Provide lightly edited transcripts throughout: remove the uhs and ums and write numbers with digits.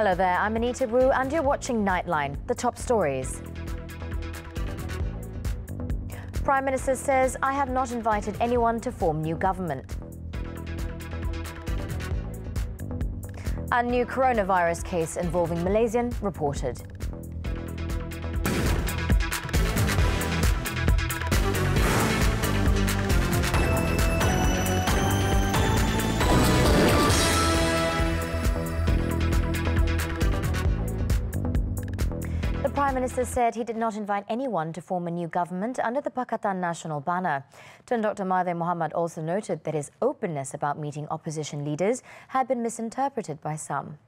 Hello there, I'm Anita Wu and you're watching Nightline, the top stories. Prime Minister says, I have not invited anyone to form new government. A new coronavirus case involving Malaysian reported. The Prime Minister said he did not invite anyone to form a new government under the Pakatan Nasional banner. Tun Dr. Mahathir Mohamad also noted that his openness about meeting opposition leaders had been misinterpreted by some.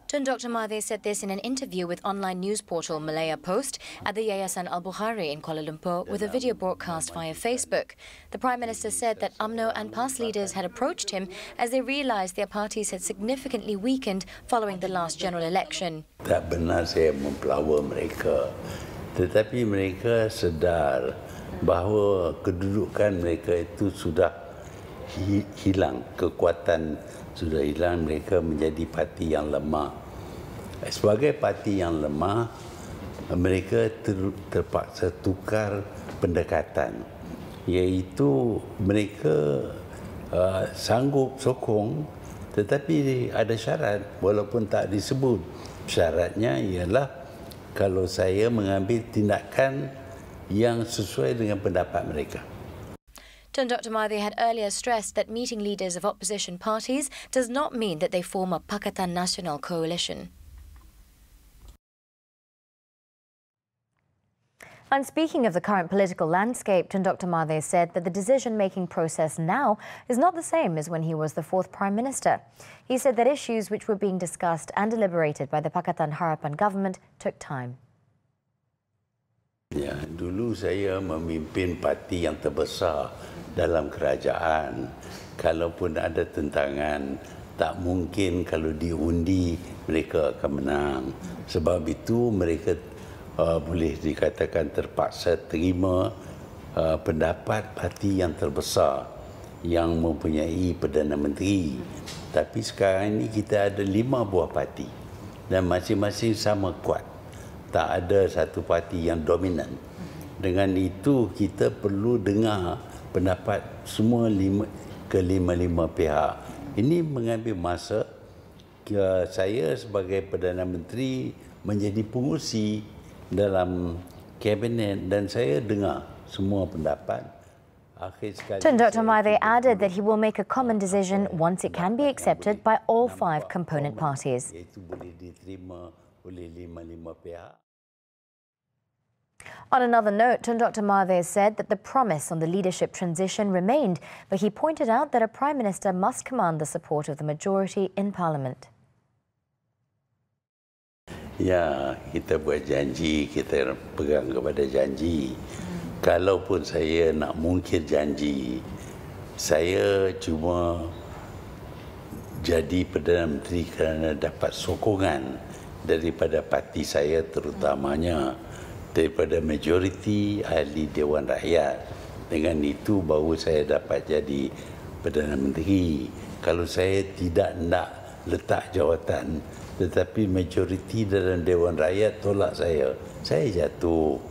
Tun Dr. Mahathir said this in an interview with online news portal Malaya Post at the Yayasan Al-Bukhari in Kuala Lumpur with a video broadcast via Facebook. The Prime Minister said that UMNO and PAS leaders had approached him as they realised their parties had significantly weakened following the last general election. Tak benar saya mempelawa mereka, tetapi mereka sedar bahawa kedudukan mereka itu sudah hilang, kekuatan sudah hilang, mereka menjadi parti yang lemah. Sebagai parti yang lemah, mereka terpaksa tukar pendekatan, iaitu mereka sanggup sokong, tetapi ada syarat walaupun tak disebut. Syaratnya ialah kalau saya mengambil tindakan yang sesuai dengan pendapat mereka. Tun Dr. Mahathir had earlier stressed that meeting leaders of opposition parties does not mean that they form a Pakatan Nasional coalition. And speaking of the current political landscape, Tun Dr. Mahathir said that the decision-making process now is not the same as when he was the fourth Prime Minister. He said that issues which were being discussed and deliberated by the Pakatan Harapan government took time. Ya, dulu saya memimpin parti yang terbesar dalam kerajaan. Kalaupun ada tentangan, tak mungkin kalau diundi mereka akan menang. Sebab itu mereka boleh dikatakan terpaksa terima pendapat parti yang terbesar yang mempunyai Perdana Menteri. Tapi sekarang ini kita ada 5 buah parti dan masing-masing sama kuat. Tak ada satu parti yang dominan. Dengan itu kita perlu dengar pendapat semua kelima-lima pihak. Ini mengambil masa. Saya sebagai Perdana Menteri menjadi pengurusi dalam kabinet dan saya dengar semua pendapat. Tun Dr. Mahathir added that he will make a common decision once it can be accepted by all 5 component parties. Itu boleh diterima oleh lima-lima pihak. On another note, Tun Dr. Mahathir said that the promise on the leadership transition remained, but he pointed out that a Prime Minister must command the support of the majority in Parliament. Ya, kita buat janji, kita pegang kepada janji. Kalaupun saya nak mungkir janji, saya cuma jadi Perdana Menteri kerana dapat sokongan daripada parti saya terutamanya, daripada majoriti ahli Dewan Rakyat. Dengan itu baru saya dapat jadi Perdana Menteri. Kalau saya tidak nak letak jawatan, tetapi majoriti dalam Dewan Rakyat tolak saya jatuh.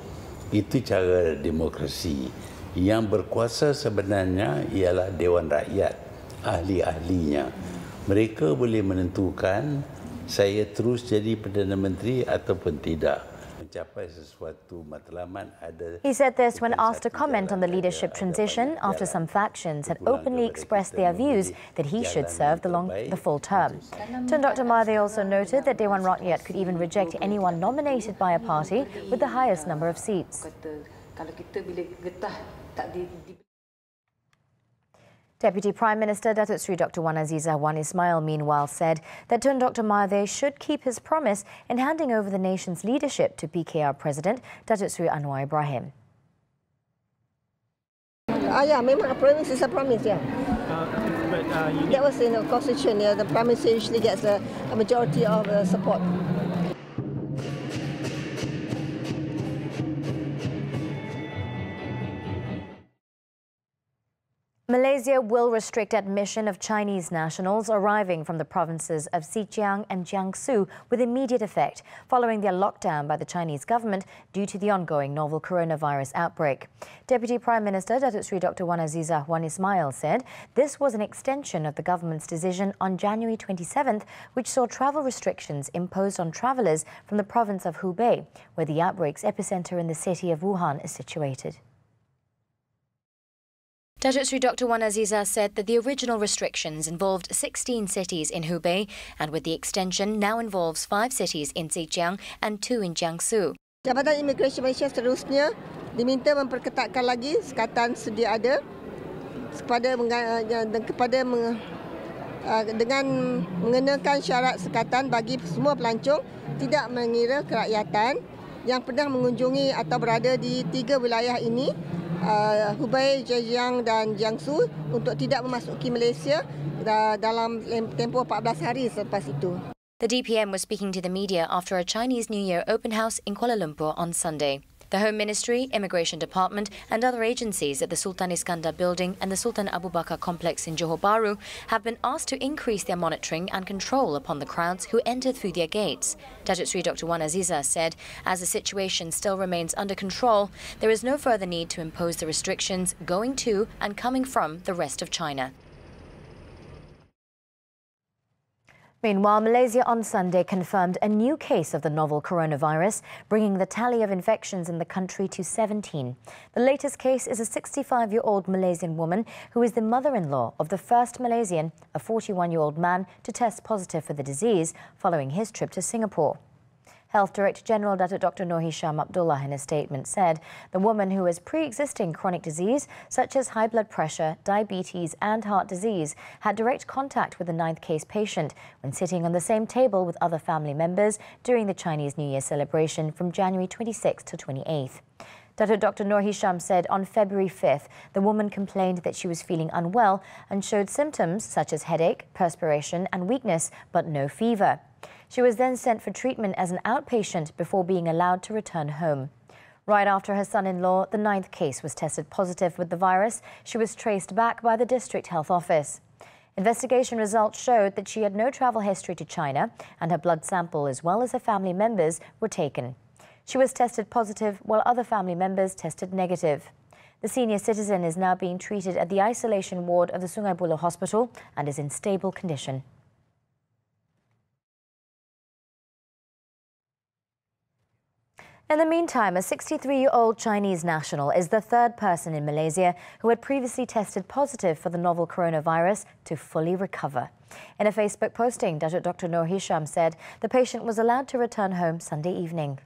Itu cara demokrasi. Yang berkuasa sebenarnya ialah Dewan Rakyat, ahli-ahlinya. Mereka boleh menentukan saya terus jadi Perdana Menteri ataupun tidak. He said this when asked to comment on the leadership transition after some factions had openly expressed their views that he should serve the full term. Tun Dr. Mahathir also noted that Dewan Rakyat could even reject anyone nominated by a party with the highest number of seats. Deputy Prime Minister Datuk Seri Dr. Wan Azizah Wan Ismail meanwhile said that Tun Dr. Mahathir should keep his promise in handing over the nation's leadership to PKR President Datuk Seri Anwar Ibrahim. Yeah, memang a promise is a promise, yeah. That was in the constitution, yeah. The Prime Minister usually gets a majority of support. Malaysia Malaysia will restrict admission of Chinese nationals arriving from the provinces of Zhejiang and Jiangsu with immediate effect, following their lockdown by the Chinese government due to the ongoing novel coronavirus outbreak. Deputy Prime Minister Datuk Sri Dr. Wan Azizah Wan Ismail said this was an extension of the government's decision on January 27th, which saw travel restrictions imposed on travellers from the province of Hubei, where the outbreak's epicentre in the city of Wuhan is situated. Datuk Sri Dr. Wan Azizah said that the original restrictions involved 16 cities in Hubei, and with the extension now involves 5 cities in Zhejiang and 2 in Jiangsu. Jabatan Imigresen Malaysia seterusnya diminta memperketatkan lagi sekatan sedia ada dengan mengenakan syarat sekatan bagi semua pelancong tidak mengira kerakyatan yang pernah mengunjungi atau berada di 3 wilayah ini, Hubei, Zhejiang dan Jiangsu, untuk tidak memasuki Malaysia dalam tempoh 14 hari selepas itu. The DPM was speaking to the media after a Chinese New Year open house in Kuala Lumpur on Sunday. The Home Ministry, Immigration Department and other agencies at the Sultan Iskandar Building and the Sultan Abu Bakar Complex in Johor Bahru have been asked to increase their monitoring and control upon the crowds who enter through their gates. Datuk Sri Dr. Wan Azizah said, as the situation still remains under control, there is no further need to impose the restrictions going to and coming from the rest of China. Meanwhile, Malaysia on Sunday confirmed a new case of the novel coronavirus, bringing the tally of infections in the country to 17. The latest case is a 65-year-old Malaysian woman who is the mother-in-law of the first Malaysian, a 41-year-old man, to test positive for the disease following his trip to Singapore. Health Director General Datuk Dr. Noor Hisham Abdullah in a statement said the woman who has pre-existing chronic disease such as high blood pressure, diabetes and heart disease had direct contact with the 9th case patient when sitting on the same table with other family members during the Chinese New Year celebration from January 26th to 28th. Dr. Noor Hisham said on February 5th, the woman complained that she was feeling unwell and showed symptoms such as headache, perspiration and weakness, but no fever. She was then sent for treatment as an outpatient before being allowed to return home. Right after her son-in-law, the 9th case, was tested positive with the virus, she was traced back by the District Health Office. Investigation results showed that she had no travel history to China and her blood sample as well as her family members were taken. She was tested positive while other family members tested negative. The senior citizen is now being treated at the isolation ward of the Sungai Buloh Hospital and is in stable condition. In the meantime, a 63-year-old Chinese national is the 3rd person in Malaysia who had previously tested positive for the novel coronavirus to fully recover. In a Facebook posting, Dr. Noor Hisham said the patient was allowed to return home Sunday evening.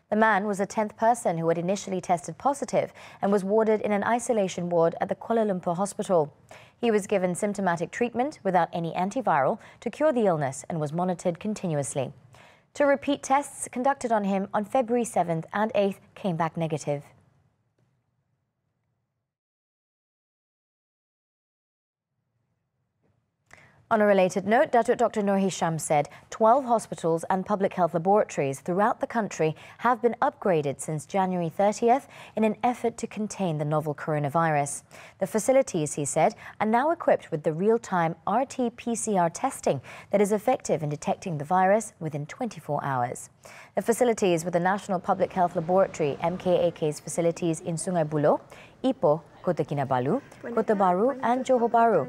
The man was the 10th person who had initially tested positive and was warded in an isolation ward at the Kuala Lumpur hospital. He was given symptomatic treatment without any antiviral to cure the illness and was monitored continuously. 2 repeat tests conducted on him on February 7th and 8th came back negative. On a related note, Dr. Noor Hisham said 12 hospitals and public health laboratories throughout the country have been upgraded since January 30th in an effort to contain the novel coronavirus. The facilities, he said, are now equipped with the real-time RT-PCR testing that is effective in detecting the virus within 24 hours. The facilities with the National Public Health Laboratory MKAK's facilities in Sungai Buloh, Ipoh, Kota Kinabalu, Kota Bahru and Johor Bahru.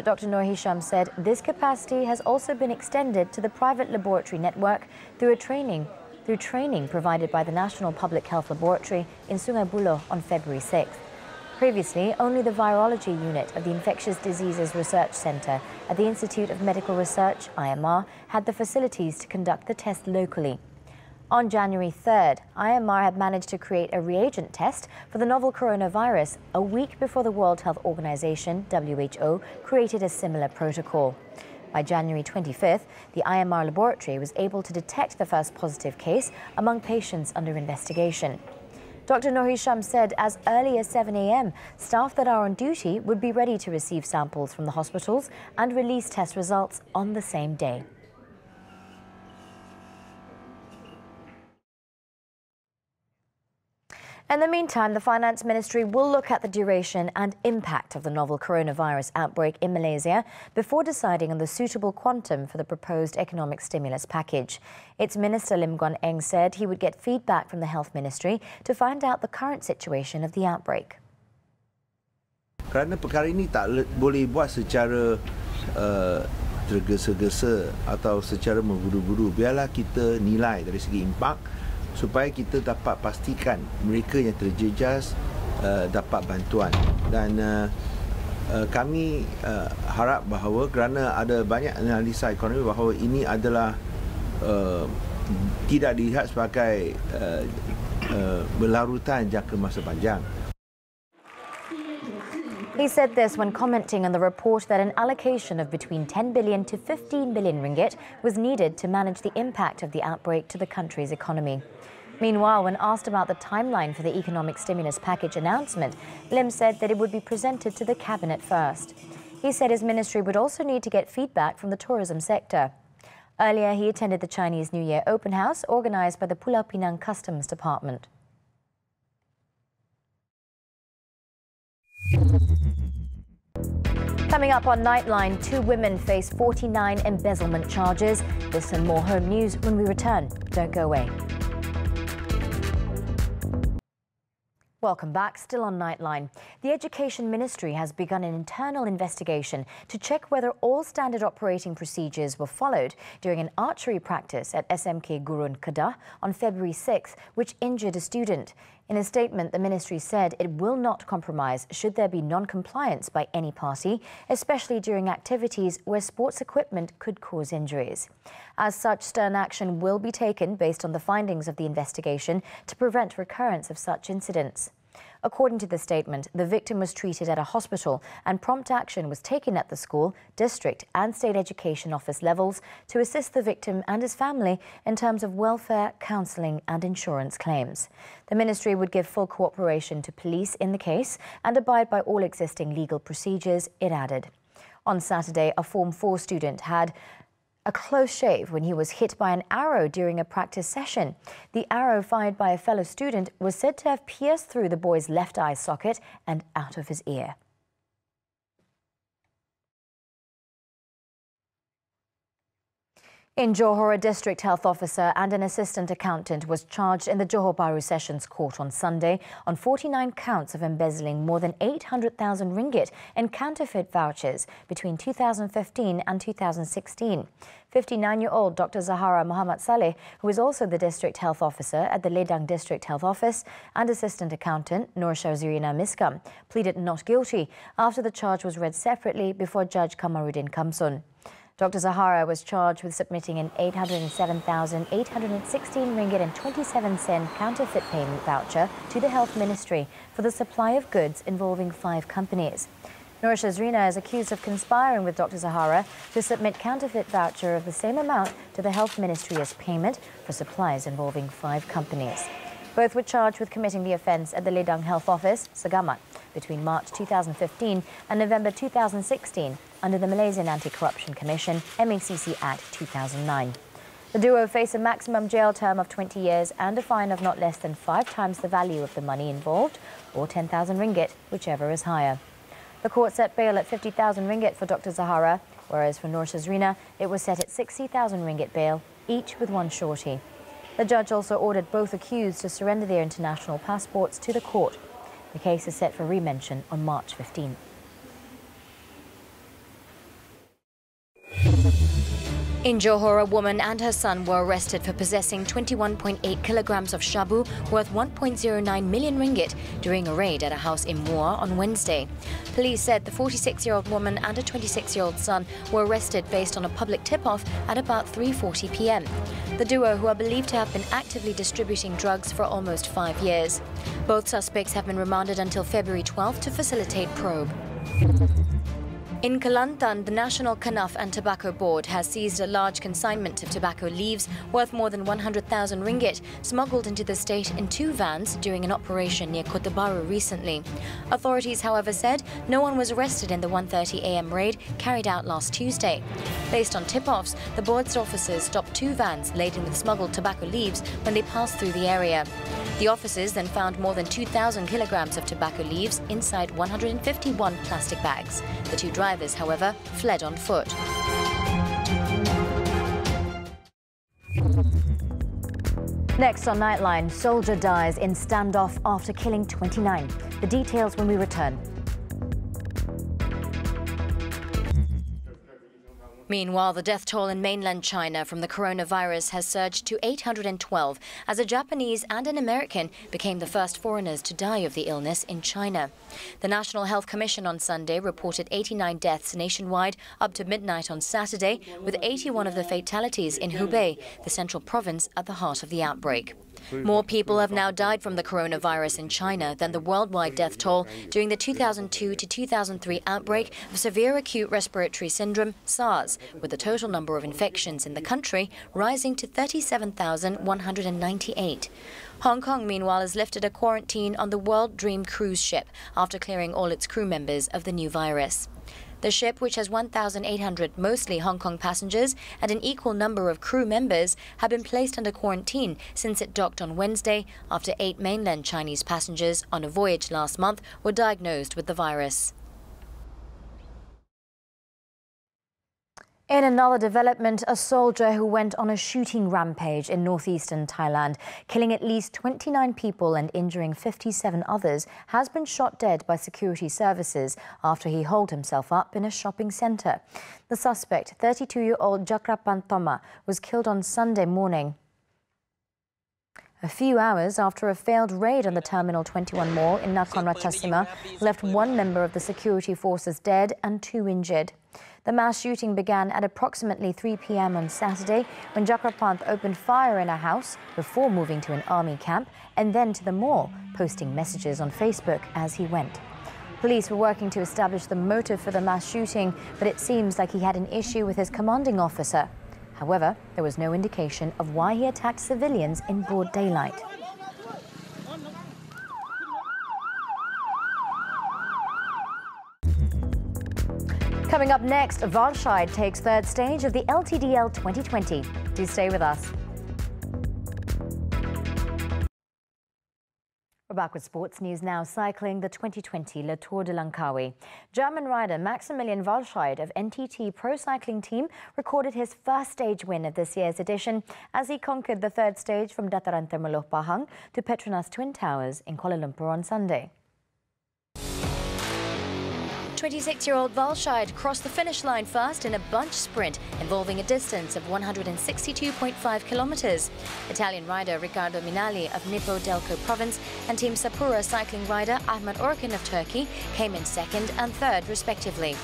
Dr. Noor Hisham said this capacity has also been extended to the private laboratory network through training provided by the National Public Health Laboratory in Sungai Buloh on February 6th. Previously, only the virology unit of the Infectious Diseases Research Centre at the Institute of Medical Research, IMR, had the facilities to conduct the test locally. On January 3rd, IMR had managed to create a reagent test for the novel coronavirus a week before the World Health Organization, WHO, created a similar protocol. By January 25th, the IMR laboratory was able to detect the first positive case among patients under investigation. Dr. Noor Hisham said as early as 7 a.m, staff that are on duty would be ready to receive samples from the hospitals and release test results on the same day. In the meantime, the Finance Ministry will look at the duration and impact of the novel coronavirus outbreak in Malaysia before deciding on the suitable quantum for the proposed economic stimulus package. Its Minister Lim Guan Eng said he would get feedback from the Health Ministry to find out the current situation of the outbreak. Kerana perkara ini tak boleh buat secara tergesa-gesa atau secara memburu-buru. Biarlah kita nilai dari segi impak supaya kita dapat pastikan mereka yang terjejas dapat bantuan. Dan kami harap bahawa kerana ada banyak analisa ekonomi bahawa ini adalah tidak dilihat sebagai berlarutan jangka masa panjang. He said this when commenting on the report that an allocation of between 10 billion to 15 billion ringgit was needed to manage the impact of the outbreak to the country's economy. Meanwhile, when asked about the timeline for the economic stimulus package announcement, Lim said that it would be presented to the cabinet first. He said his ministry would also need to get feedback from the tourism sector. Earlier, he attended the Chinese New Year open house organised by the Pulau Pinang Customs Department. Coming up on Nightline, 2 women face 49 embezzlement charges. This and more home news when we return. Don't go away. Welcome back. Still on Nightline. The Education Ministry has begun an internal investigation to check whether all standard operating procedures were followed during an archery practice at SMK Gurun Kedah on February 6th, which injured a student. In a statement, the ministry said it will not compromise should there be non-compliance by any party, especially during activities where sports equipment could cause injuries. As such, stern action will be taken based on the findings of the investigation to prevent recurrence of such incidents. According to the statement, the victim was treated at a hospital and prompt action was taken at the school, district and state education office levels to assist the victim and his family in terms of welfare, counselling and insurance claims. The ministry would give full cooperation to police in the case and abide by all existing legal procedures, it added. On Saturday, a Form 4 student had a close shave when he was hit by an arrow during a practice session. The arrow fired by a fellow student was said to have pierced through the boy's left eye socket and out of his ear. In Johor, a district health officer and an assistant accountant was charged in the Johor Bahru Sessions Court on Sunday on 49 counts of embezzling more than 800,000 ringgit in counterfeit vouchers between 2015 and 2016. 59-year-old Dr. Zahara Muhammad Saleh, who is also the district health officer at the Ledang District Health Office, and assistant accountant Nur Shazirina Miskam, pleaded not guilty after the charge was read separately before Judge Kamaruddin Kamsun. Dr. Zahara was charged with submitting an 807,816 ringgit and 27 cent counterfeit payment voucher to the Health Ministry for the supply of goods involving 5 companies. Nur Shazirina is accused of conspiring with Dr. Zahara to submit counterfeit voucher of the same amount to the Health Ministry as payment for supplies involving 5 companies. Both were charged with committing the offence at the Ledang Health Office, Segamat, between March 2015 and November 2016 under the Malaysian Anti-Corruption Commission MACC Act 2009. The duo face a maximum jail term of 20 years and a fine of not less than 5 times the value of the money involved, or 10,000 ringgit, whichever is higher. The court set bail at 50,000 ringgit for Dr. Zahara, whereas for Nur Shazirina it was set at 60,000 ringgit bail, each with 1 shorty. The judge also ordered both accused to surrender their international passports to the court. The case is set for remention on March 15. In Johor, a woman and her son were arrested for possessing 21.8 kilograms of shabu worth 1.09 million ringgit during a raid at a house in Muar on Wednesday. Police said the 46-year-old woman and a 26-year-old son were arrested based on a public tip-off at about 3:40 p.m. The duo, who are believed to have been actively distributing drugs for almost 5 years. Both suspects have been remanded until February 12 to facilitate probe. In Kelantan, the National Kanaf and Tobacco Board has seized a large consignment of tobacco leaves worth more than 100,000 ringgit, smuggled into the state in 2 vans during an operation near Kota Bharu recently. Authorities, however, said no one was arrested in the 1:30 a.m. raid carried out last Tuesday. Based on tip-offs, the board's officers stopped 2 vans laden with smuggled tobacco leaves when they passed through the area. The officers then found more than 2,000 kilograms of tobacco leaves inside 151 plastic bags. The 2 drivers, however, fled on foot. Next on Nightline, soldier dies in standoff after killing 29. The details when we return. Meanwhile, the death toll in mainland China from the coronavirus has surged to 812 as a Japanese and an American became the first foreigners to die of the illness in China. The National Health Commission on Sunday reported 89 deaths nationwide up to midnight on Saturday, with 81 of the fatalities in Hubei, the central province at the heart of the outbreak. More people have now died from the coronavirus in China than the worldwide death toll during the 2002 to 2003 outbreak of severe acute respiratory syndrome, SARS, with the total number of infections in the country rising to 37,198. Hong Kong, meanwhile, has lifted a quarantine on the World Dream cruise ship after clearing all its crew members of the new virus. The ship, which has 1,800 mostly Hong Kong passengers and an equal number of crew members, have been placed under quarantine since it docked on Wednesday after 8 mainland Chinese passengers on a voyage last month were diagnosed with the virus. In another development, a soldier who went on a shooting rampage in northeastern Thailand, killing at least 29 people and injuring 57 others, has been shot dead by security services after he holed himself up in a shopping centre. The suspect, 32-year-old Jakrapan Thoma, was killed on Sunday morning, a few hours after a failed raid on the Terminal 21 Mall in Nakhon Ratchasima left 1 member of the security forces dead and 2 injured. The mass shooting began at approximately 3 p.m. on Saturday when Jakrapanth opened fire in a house before moving to an army camp and then to the mall, posting messages on Facebook as he went. Police were working to establish the motive for the mass shooting, but it seems like he had an issue with his commanding officer. However, there was no indication of why he attacked civilians in broad daylight. Coming up next, Valscheid takes 3rd stage of the LTDL 2020. Do stay with us. We're back with sports news now. Cycling, the 2020 Le Tour de Langkawi. German rider Maximilian Valscheid of NTT Pro Cycling Team recorded his first stage win of this year's edition as he conquered the 3rd stage from Dataran Temerloh Pahang to Petronas Twin Towers in Kuala Lumpur on Sunday. 26-year-old Valscheid crossed the finish line first in a bunch sprint involving a distance of 162.5 kilometers. Italian rider Riccardo Minali of Nippo Delco province and Team Sapura cycling rider Ahmet Orkan of Turkey came in 2nd and 3rd respectively.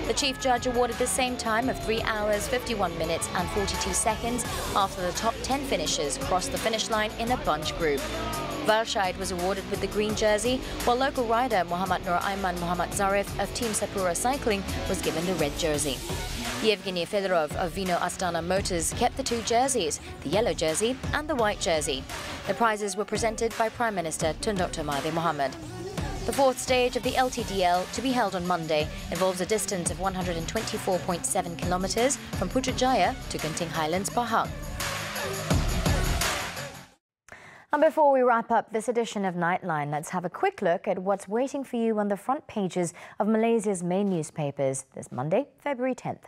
The chief judge awarded the same time of 3 hours, 51 minutes and 42 seconds after the top 10 finishers crossed the finish line in a bunch group. Valscheid was awarded with the green jersey, while local rider Muhammad Nur Aiman Muhammad Zarif of Team Sapura Cycling was given the red jersey. Yevgeny Fedorov of Vino Astana Motors kept the 2 jerseys, the yellow jersey and the white jersey. The prizes were presented by Prime Minister Tun Dr. Mahathir Mohamad. The 4th stage of the LTDL, to be held on Monday, involves a distance of 124.7 kilometres from Putrajaya to Genting Highlands, Pahang. And before we wrap up this edition of Nightline, let's have a quick look at what's waiting for you on the front pages of Malaysia's main newspapers this Monday, February 10th.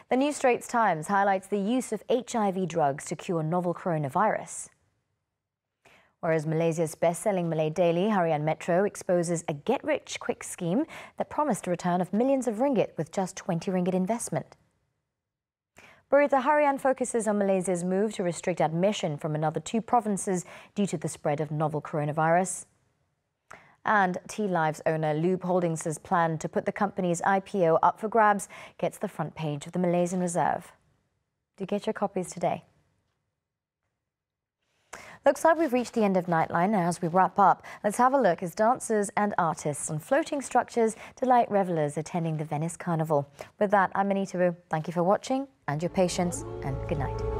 The New Straits Times highlights the use of HIV drugs to cure novel coronavirus. Whereas Malaysia's best-selling Malay daily, Harian Metro, exposes a get-rich-quick scheme that promised a return of millions of ringgit with just 20 ringgit investment. Berita Harian focuses on Malaysia's move to restrict admission from another 2 provinces due to the spread of novel coronavirus. And T-Live's owner Lube Holdings' plan to put the company's IPO up for grabs gets the front page of the Malaysian Reserve. Do get your copies today. Looks like we've reached the end of Nightline. Now, as we wrap up, let's have a look as dancers and artists on floating structures delight revellers attending the Venice Carnival. With that, I'm Anita Wu. Thank you for watching and your patience, and good night.